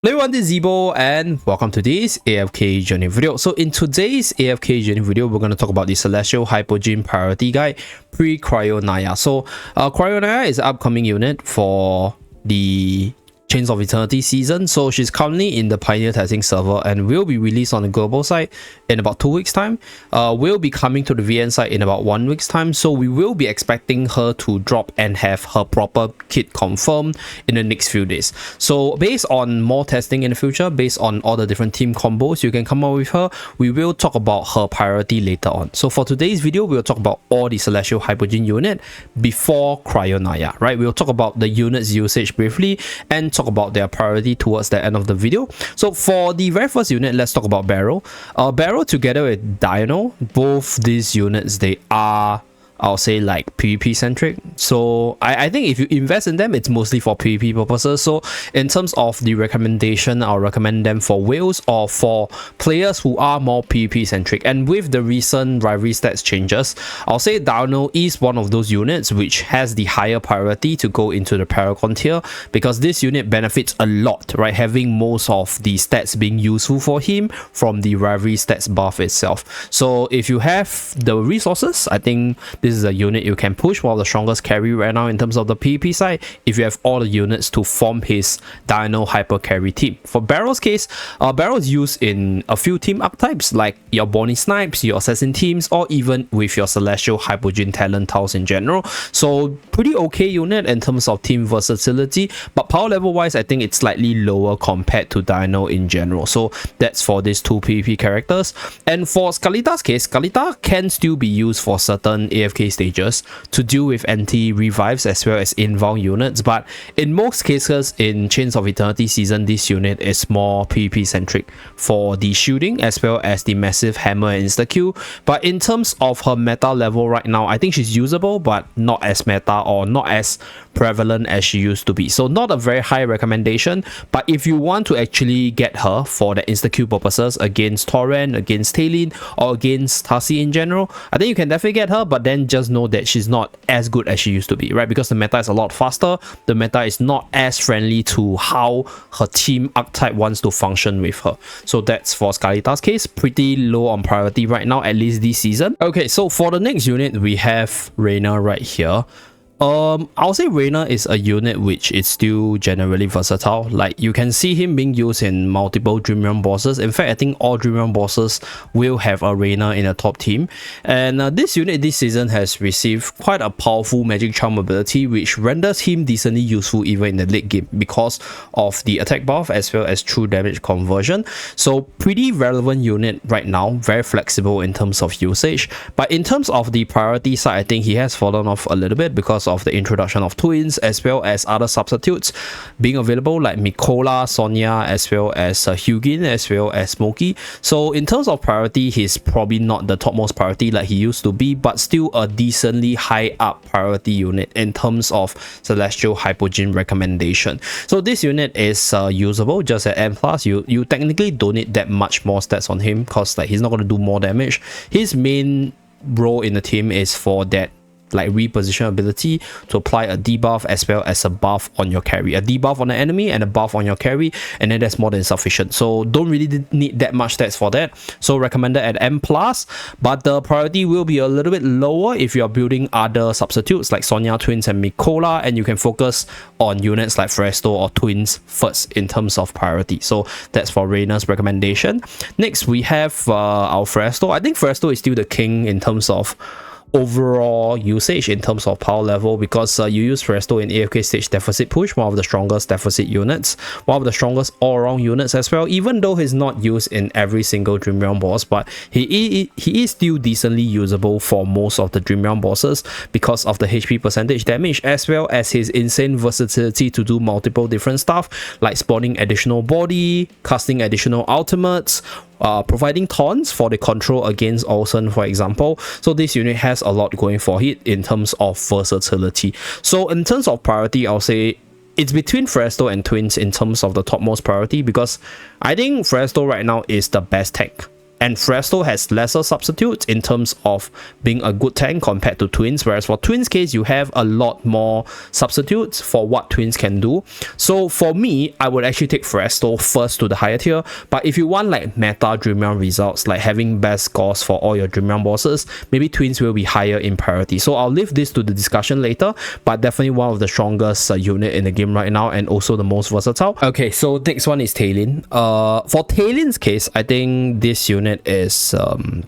Hello everyone, this is Zeeebo and welcome to this AFK journey video. So in today's AFK journey video, we're going to talk about the Celestial Hypogean Priority Guide, Pre-Cryonaia. So Cryonaia is an upcoming unit for the Chains of Eternity season. So she's currently in the Pioneer testing server and will be released on the global site in about 2 weeks time. Will be coming to the VN site in about 1 week's time. So we will be expecting her to drop and have her proper kit confirmed in the next few days. So based on more testing in the future, based on all the different team combos you can come up with her, we will talk about her priority later on. So for today's video, we'll talk about all the Celestial Hypogean unit before Cryonaia, right? We'll talk about the unit's usage briefly and talk about their priority towards the end of the video. So for the very first unit, let's talk about Berial. Berial together with Dionel, both these units, they are, I'll say, like PvP centric. So I think if you invest in them, it's mostly for PvP purposes. So in terms of the recommendation, I'll recommend them for whales or for players who are more PvP centric. And with the recent rivalry stats changes, I'll say Dionel is one of those units which has the higher priority to go into the Paragon tier, because this unit benefits a lot, right? Having most of the stats being useful for him from the rivalry stats buff itself. So if you have the resources, I think this is a unit you can push, one of the strongest carry right now in terms of the PvP side, if you have all the units to form his Dino hyper carry team. For Berial's case, Berial is used in a few team archetypes like your Bonnie Snipes, your Assassin teams, or even with your Celestial Hypogean talent tiles in general. So pretty okay unit in terms of team versatility, but power level wise, I think it's slightly lower compared to Dino in general. So that's for these two PvP characters. And for Scarlita's case, Scarlita can still be used for certain AFK stages to deal with anti-revives as well as inbound units, but in most cases in Chains of Eternity season, this unit is more PvP centric for the shielding as well as the massive hammer and insta-kill. But in terms of her meta level right now, I think she's usable but not as meta or not as prevalent as she used to be. So not a very high recommendation, but if you want to actually get her for the insta-kill purposes against Torrent, against Talene, or against Tarsi in general, I think you can definitely get her, but then just know that she's not as good as she used to be, right? Because the meta is a lot faster, the meta is not as friendly to how her team archetype wants to function with her. So that's for Scarlita's case, pretty low on priority right now, at least this season. Okay, so for the next unit, we have Reiner right here. I'll say Reiner is a unit which is still generally versatile. Like, you can see him being used in multiple Dream Realm bosses. In fact, I think all Dream Realm bosses will have a Reiner in a top team. And this unit this season has received quite a powerful magic charm ability, which renders him decently useful even in the late game because of the attack buff as well as true damage conversion. So pretty relevant unit right now, very flexible in terms of usage. But in terms of the priority side, I think he has fallen off a little bit because of the introduction of twins as well as other substitutes being available like Mikola, Sonia, as well as Hypogean, as well as Smokey. So in terms of priority, he's probably not the topmost priority like he used to be, but still a decently high up priority unit in terms of Celestial Hypogean recommendation. So this unit is usable just at M+. You technically don't need that much more stats on him because like he's not going to do more damage. His main role in the team is for that like reposition ability to apply a debuff as well as a buff on your carry, a debuff on the enemy and a buff on your carry, and then that's more than sufficient. So don't really need that much stats for that, so recommended at M+, but the priority will be a little bit lower if you are building other substitutes like Sonia, twins, and Mikola, and you can focus on units like Phraesto or twins first in terms of priority. So that's for Reiner's recommendation. Next we have our Phraesto. I think Phraesto is still the king in terms of overall usage, in terms of power level, because you use Phraesto in AFK stage deficit push, one of the strongest deficit units, one of the strongest all-around units as well, even though he's not used in every single Dream Realm boss, but he is still decently usable for most of the Dream Realm bosses because of the HP percentage damage as well as his insane versatility to do multiple different stuff like spawning additional body, casting additional ultimates, providing taunts for the control against Olsen, for example. So this unit has a lot going for it in terms of versatility. So in terms of priority, I'll say it's between Phraesto and twins in terms of the topmost priority, because I think Phraesto right now is the best tech and Phraesto has lesser substitutes in terms of being a good tank compared to Twins, whereas for Twins case you have a lot more substitutes for what Twins can do. So for me, I would actually take Phraesto first to the higher tier, but if you want like meta Dream Realm results, like having best scores for all your Dream Realm bosses, maybe Twins will be higher in priority. So I'll leave this to the discussion later, but definitely one of the strongest unit in the game right now, and also the most versatile. Okay, so next one is Talene. For Talene's case, I think this unit is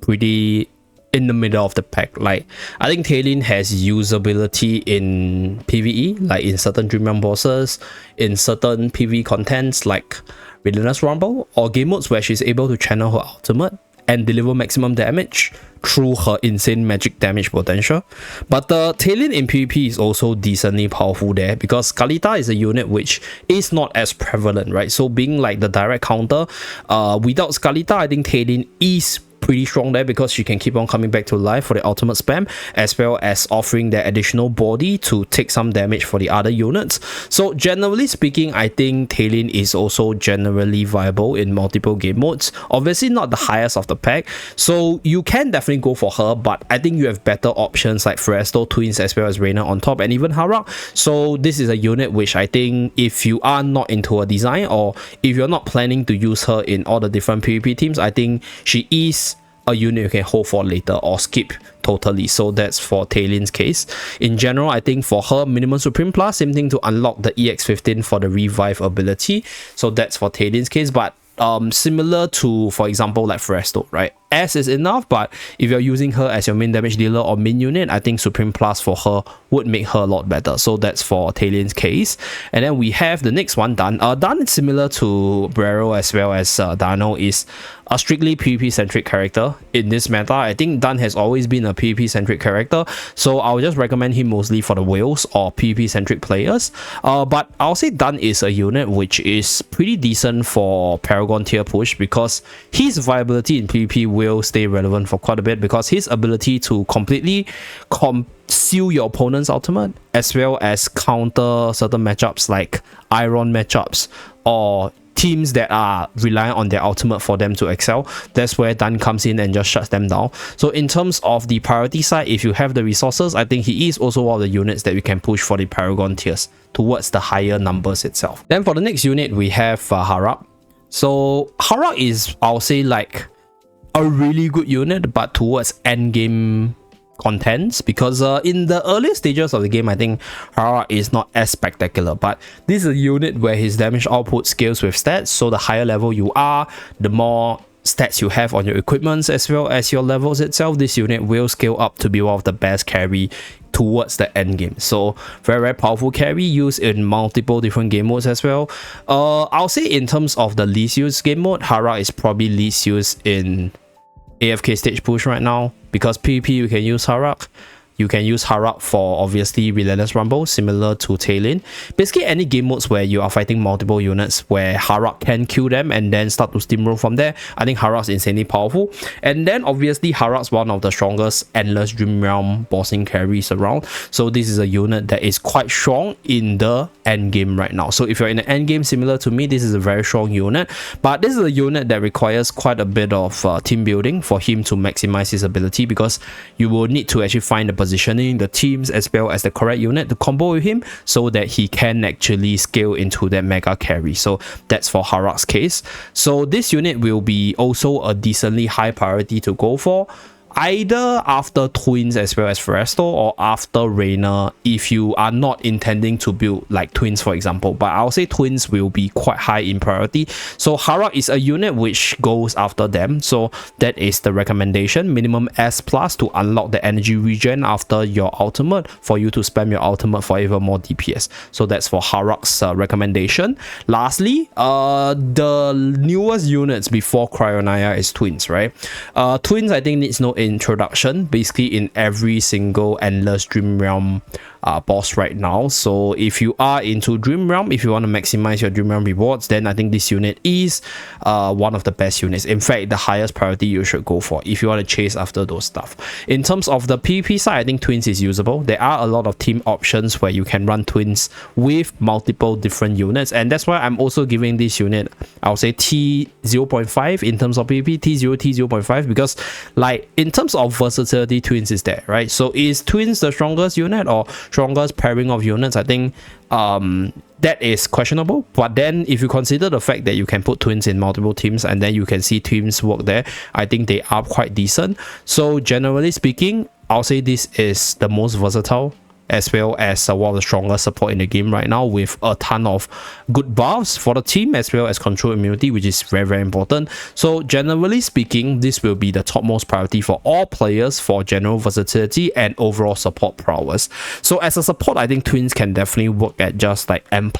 pretty in the middle of the pack. Like, I think Talene has usability in PvE, like in certain Dream Realm bosses, in certain PvE contents like Relentless Rumble, or game modes where she's able to channel her ultimate and deliver maximum damage through her insane magic damage potential. But the Talene in PvP is also decently powerful there, because Scarlita is a unit which is not as prevalent, right? So being like the direct counter, without Scarlita, I think Talene is pretty strong there, because she can keep on coming back to life for the ultimate spam, as well as offering that additional body to take some damage for the other units. So generally speaking, I think Talene is also generally viable in multiple game modes. Obviously not the highest of the pack, so you can definitely go for her, but I think you have better options like Phraesto, Twins, as well as Reiner on top, and even Harak. So this is a unit which I think if you are not into her design, or if you're not planning to use her in all the different PvP teams, I think she is a unit you can hold for later or skip totally. So that's for Talene's case. In general, I think for her, minimum Supreme Plus, same thing to unlock the EX15 for the revive ability. So that's for Talene's case, but similar to, for example, like Phraesto, right? S is enough, but if you're using her as your main damage dealer or main unit, I think Supreme Plus for her would make her a lot better. So that's for Talene's case. And then we have the next one, Dun. Dun is similar to Berial as well as Dionel, is a strictly PvP centric character in this meta. I think Dun has always been a PvP centric character, so I'll just recommend him mostly for the whales or PvP centric players. But I'll say Dun is a unit which is pretty decent for Paragon tier push, because his viability in PvP will stay relevant for quite a bit, because his ability to completely seal your opponent's ultimate, as well as counter certain matchups like Iron matchups or teams that are reliant on their ultimate for them to excel, that's where Dun comes in and just shuts them down. So in terms of the priority side, if you have the resources, I think he is also one of the units that we can push for the Paragon tiers towards the higher numbers itself. Then for the next unit, we have Harak. So Harak is, I'll say, like a really good unit, but towards endgame contents, because in the earlier stages of the game, I think Harak is not as spectacular, but this is a unit where his damage output scales with stats. So the higher level you are, the more stats you have on your equipments as well as your levels itself, this unit will scale up to be one of the best carry towards the end game. So very powerful carry, used in multiple different game modes as well. I'll say in terms of the least used game mode, Harak is probably least used in AFK stage push right now, because PvP you can use Harak. You can use Harak for obviously Relentless Rumble, similar to Talene. Basically any game modes where you are fighting multiple units where Harak can kill them and then start to steamroll from there, I think Harak's insanely powerful. And then obviously Harak's one of the strongest endless Dream Realm bossing carries around. So this is a unit that is quite strong in the end game right now. So if you're in the end game similar to me, this is a very strong unit. But this is a unit that requires quite a bit of team building for him to maximize his ability, because you will need to actually find the positioning, the teams, as well as the correct unit to combo with him, so that he can actually scale into that mega carry. So that's for Harak's case. So this unit will be also a decently high priority to go for, either after Twins as well as Phraesto, or after Reiner if you are not intending to build like Twins, for example. But I'll say Twins will be quite high in priority. So Harak is a unit which goes after them. So that is the recommendation. Minimum S plus to unlock the energy regen after your ultimate, for you to spam your ultimate for even more DPS. So that's for Harak's recommendation. Lastly, the newest units before Cryonaia is Twins, right? Twins I think needs no introduction. Basically in every single endless Dream Realm boss right now. So if you are into Dream Realm, if you want to maximize your Dream Realm rewards, then I think this unit is one of the best units. In fact, the highest priority you should go for if you want to chase after those stuff. In terms of the PvP side, I think Twins is usable. There are a lot of team options where you can run Twins with multiple different units, and that's why I'm also giving this unit, I'll say T0.5 in terms of PvP, T0, T0.5, because like in terms of versatility, Twins is there, right? So is Twins the strongest unit or strongest pairing of units? I think that is questionable, but then if you consider the fact that you can put Twins in multiple teams and then you can see teams work there, I think they are quite decent. So generally speaking, I'll say this is the most versatile, as well as one of the strongest support in the game right now, with a ton of good buffs for the team, as well as control immunity, which is very important. So generally speaking, this will be the topmost priority for all players for general versatility and overall support prowess. So as a support, I think Twins can definitely work at just like M+,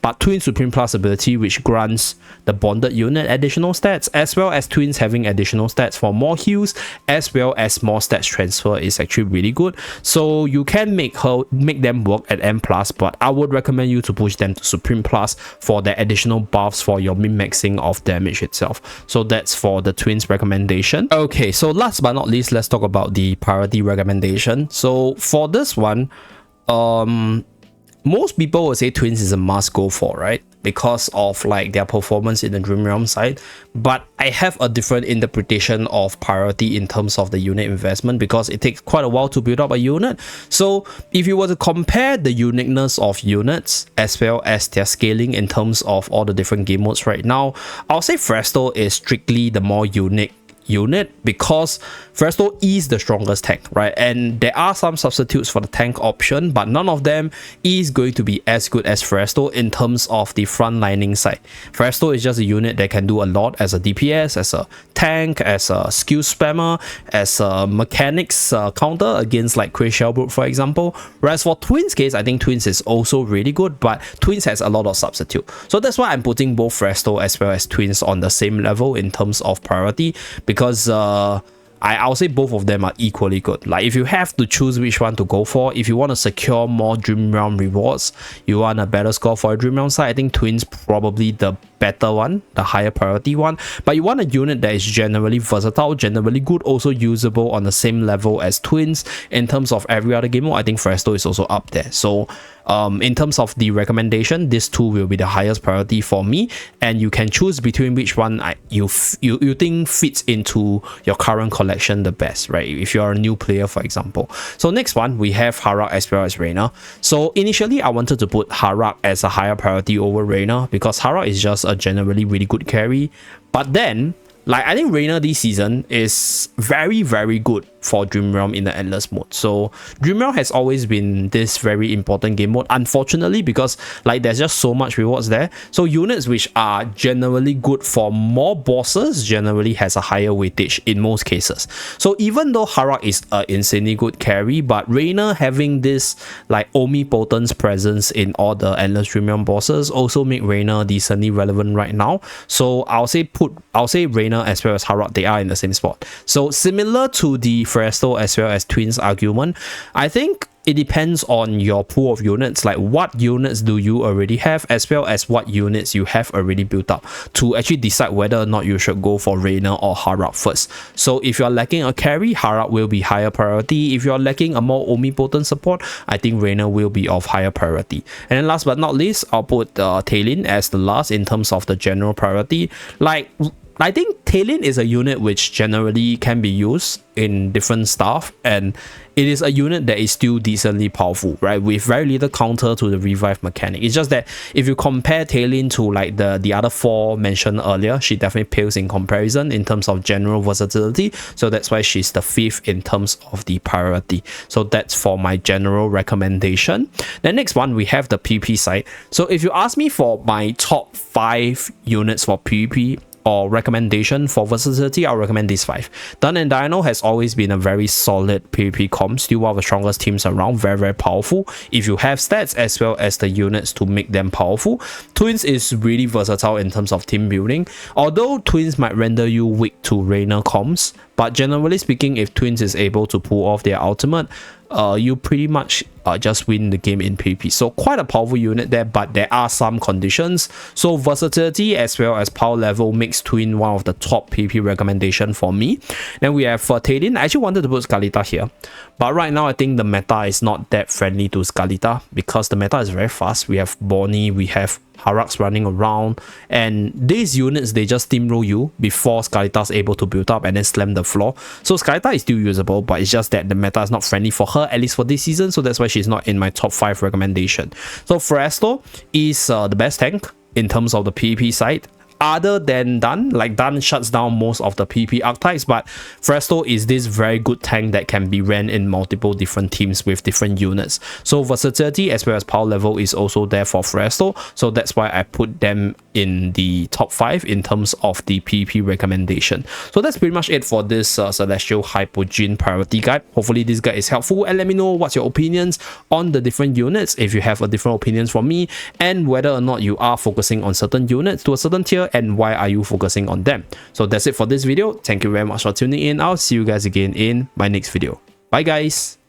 but Twins Supreme Plus ability, which grants the bonded unit additional stats, as well as Twins having additional stats for more heals, as well as more stats transfer, is actually really good. So you can make them work at M+, but I would recommend you to push them to Supreme Plus for the additional buffs for your min-maxing of damage itself. So that's for the Twins recommendation. Okay, so last but not least, let's talk about the priority recommendation. So for this one, most people will say Twins is a must go for, right? Because of like their performance in the Dream Realm side, but I have a different interpretation of priority in terms of the unit investment, because it takes quite a while to build up a unit. So if you were to compare the uniqueness of units as well as their scaling in terms of all the different game modes right now, I'll say Phraesto is strictly the more unique unit, because Phraesto is the strongest tank, right? And there are some substitutes for the tank option, but none of them is going to be as good as Phraesto in terms of the frontlining side. Phraesto is just a unit that can do a lot as a DPS, as a tank, as a skill spammer, as a mechanics counter against like Cray Shellbrook, for example. Whereas for Twins case, I think Twins is also really good, but Twins has a lot of substitute. So that's why I'm putting both Phraesto as well as Twins on the same level in terms of priority, because I'll say both of them are equally good. Like if you have to choose which one to go for, if you want to secure more Dream Realm rewards, you want a better score for a Dream Realm side, I think Twins probably the better one, the higher priority one. But you want a unit that is generally versatile, generally good, also usable on the same level as Twins in terms of every other game mode. I think Phraesto is also up there. So in terms of the recommendation, this two will be the highest priority for me, and you can choose between which one you think fits into your current collection the best, right? If you're a new player, for example. So next one, we have Harak as well as Reiner. So initially, I wanted to put Harak as a higher priority over Reiner, because Harak is just a generally really good carry. But then, like, I think Reiner this season is very good for Dream Realm in the Endless mode. So Dream Realm has always been this very important game mode, unfortunately, because like there's just so much rewards there. So units which are generally good for more bosses generally has a higher weightage in most cases. So even though Harak is an insanely good carry, but Reiner having this like omnipotence presence in all the Endless Dream Realm bosses also make Reiner decently relevant right now. So I'll say Reiner as well as Harak, they are in the same spot. So similar to the Phraesto as well as Twins argument, I think it depends on your pool of units, like what units do you already have, as well as what units you have already built up, to actually decide whether or not you should go for Reiner or Harak first. So if you're lacking a carry, Harak will be higher priority. If you're lacking a more omnipotent support, I think Reiner will be of higher priority. And then last but not least, I'll put Talene as the last in terms of the general priority. Like, I think Talene is a unit which generally can be used in different stuff, and it is a unit that is still decently powerful, right? With very little counter to the revive mechanic. It's just that if you compare Talene to like the other four mentioned earlier, she definitely pales in comparison in terms of general versatility. So that's why she's the 5th in terms of the priority. So that's for my general recommendation. The next one, we have the PvP side. So if you ask me for my top 5 units for PvP or recommendation for versatility, I'll recommend these 5. Talene and Dionel has always been a very solid PvP comp, still one of the strongest teams around, very powerful if you have stats as well as the units to make them powerful. Twins is really versatile in terms of team building, although Twins might render you weak to Reiner comps, but generally speaking, if Twins is able to pull off their ultimate, you pretty much just win the game in PvP. So quite a powerful unit there, but there are some conditions. So versatility as well as power level makes Twin one of the top PvP recommendation for me. Then we have Talene. I actually wanted to put Scarlita here, but right now I think the meta is not that friendly to Scarlita because the meta is very fast. We have Bonnie, we have Haraks running around, and these units, they just steamroll you before Scarlita's able to build up and then slam the floor. So Scarlita is still usable, but it's just that the meta is not friendly for her, at least for this season, so that's why she's not in my top 5 recommendation. So Phraesto is the best tank in terms of the PvP side, other than Dun. Like Dun shuts down most of the PvP archetypes, but Phraesto is this very good tank that can be ran in multiple different teams with different units. So versatility as well as power level is also there for Phraesto, so that's why I put them in the top 5 in terms of the PvP recommendation. So that's pretty much it for this Celestial Hypogean priority guide. Hopefully this guide is helpful, and let me know what's your opinions on the different units, if you have a different opinions from me, and whether or not you are focusing on certain units to a certain tier, and why are you focusing on them. So that's it for this video. Thank you very much for tuning in. I'll see you guys again in my next video. Bye guys.